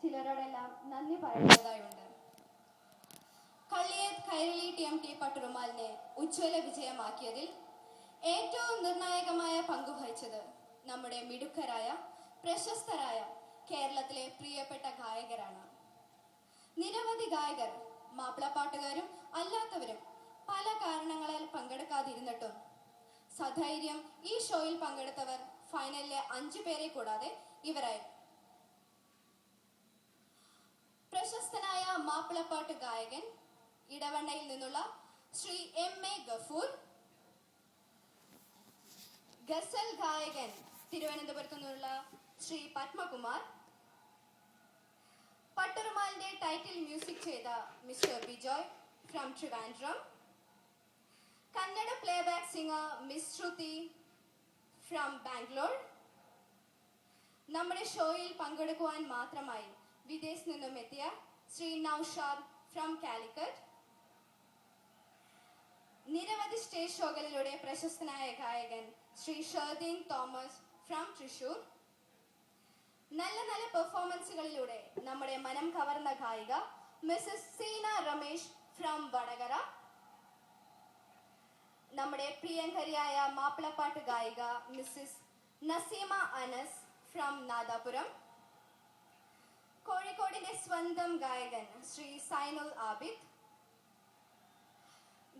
ചിലരോടെല്ലാം നന്ദി പറയുന്നതായുണ്ട്. കളിയേത് കൈരളി TMT പട്ടുറുമാലിനെ ഉജ്ജ്വല വിജയമാക്കിയതിൽ ഏറ്റവും നിർണായകമായ പങ്കുവഹിച്ചത് നമ്മുടെ മിടുക്കരായ പ്രശസ്തരായ കേരളത്തിലെ പ്രിയപ്പെട്ട ഗായകരാണ്. നിരവധി ഗായകർ, മാപ്പിളപ്പാട്ടുകാരും അല്ലാത്തവരും പല കാരണങ്ങളാൽ പങ്കെടുക്കാതിരുന്നിട്ടും സധൈര്യം ഈ ഷോയിൽ പങ്കെടുത്തവർ ഫൈനലിലെ 5 പേരെ കൂടാതെ ഇവരായിരുന്നു. പ്രശസ്തനായ മാപ്പിളപ്പാട്ട് ഗായകൻ ഇടവണ്ണയിൽ നിന്നുള്ള ശ്രീ MA ഗഫൂർ, ഗസൽ ഗായകൻ തിരുവനന്തപുരത്തു നിന്നുള്ള ശ്രീ പത്മകുമാർ, പട്ടുറുമാലിന്റെ ടൈറ്റിൽ മ്യൂസിക് ചെയ്ത mister Bijoy from Trivandrum, Kannada playback singer miss Shruti from Bangalore, നമ്മുടെ ഷോയിൽ പങ്കെടുക്കുവാൻ മാത്രമായി വിദേശത്ത് നിന്നും എത്തിയ ശ്രീ നൌഷാദ് ഫ്രം കാലിക്കറ്റ്, നിരവധി സ്റ്റേജ് ഷോകളിലൂടെ പ്രശസ്തനായ ഗായകൻ ശ്രീ ഷർദീൻ തോമസ് ഫ്രം തൃശൂർ, നല്ല നല്ല പെർഫോമൻസുകളിലൂടെ നമ്മുടെ മനം കവർന്ന ഗായിക മിസ്സസ് സീന രമേശ് ഫ്രം വടകര, നമ്മുടെ പ്രിയങ്കരിയായ മാപ്പിളപ്പാട്ട് ഗായിക മിസ്സസ് നസീമ അനസ് ഫ്രം നാദാപുരം, കോഴിക്കോടിന്റെ സ്വന്തം ഗായകൻ ശ്രീ സൈനുൽ ആബിദ്,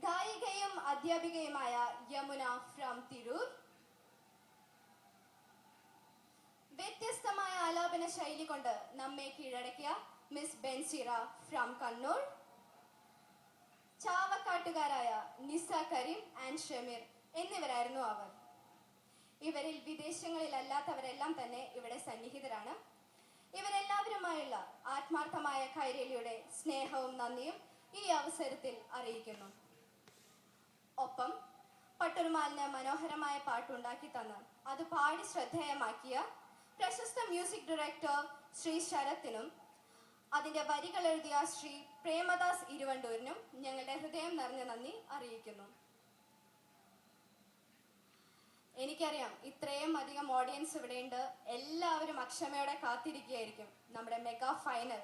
ഗായികയും അധ്യാപികയുമായ യമുന ഫ്രം തിരൂർ, വ്യത്യസ്തമായ ആലാപന ശൈലി കൊണ്ട് നമ്മെ കീഴടക്കിയ മിസ് ബെൻസിറ ഫ്രം കണ്ണൂർ, ചാവക്കാട്ടുകാരായ നിസ കരീം ആൻഡ് ഷമീർ എന്നിവരായിരുന്നു അവർ. ഇവരിൽ വിദേശങ്ങളിലല്ലാത്തവരെല്ലാം തന്നെ ഇവിടെ സന്നിഹിതരാണ്. ഇവരെല്ലാവരുമായുള്ള ആത്മാർത്ഥമായ കൈരളിയുടെ സ്നേഹവും നന്ദിയും ഈ അവസരത്തിൽ അറിയിക്കുന്നു. ഒപ്പം പട്ടുറുമാലിന് മനോഹരമായ പാട്ടുണ്ടാക്കി തന്ന് അത് പാടി ശ്രദ്ധേയമാക്കിയ പ്രശസ്ത മ്യൂസിക് ഡയറക്ടർ ശ്രീ ശരത്തിനും അതിന്റെ വരികൾ എഴുതിയ ശ്രീ പ്രേമദാസ് ഇരുവണ്ടൂരിനും ഞങ്ങളുടെ ഹൃദയം നിറഞ്ഞ നന്ദി അറിയിക്കുന്നു. എനിക്കറിയാം ഇത്രയും അധികം ഓഡിയൻസ് ഇവിടെയുണ്ട്. എല്ലാവരും അക്ഷമയോടെ കാത്തിരിക്കുകയായിരിക്കും നമ്മുടെ മെഗാ ഫൈനൽ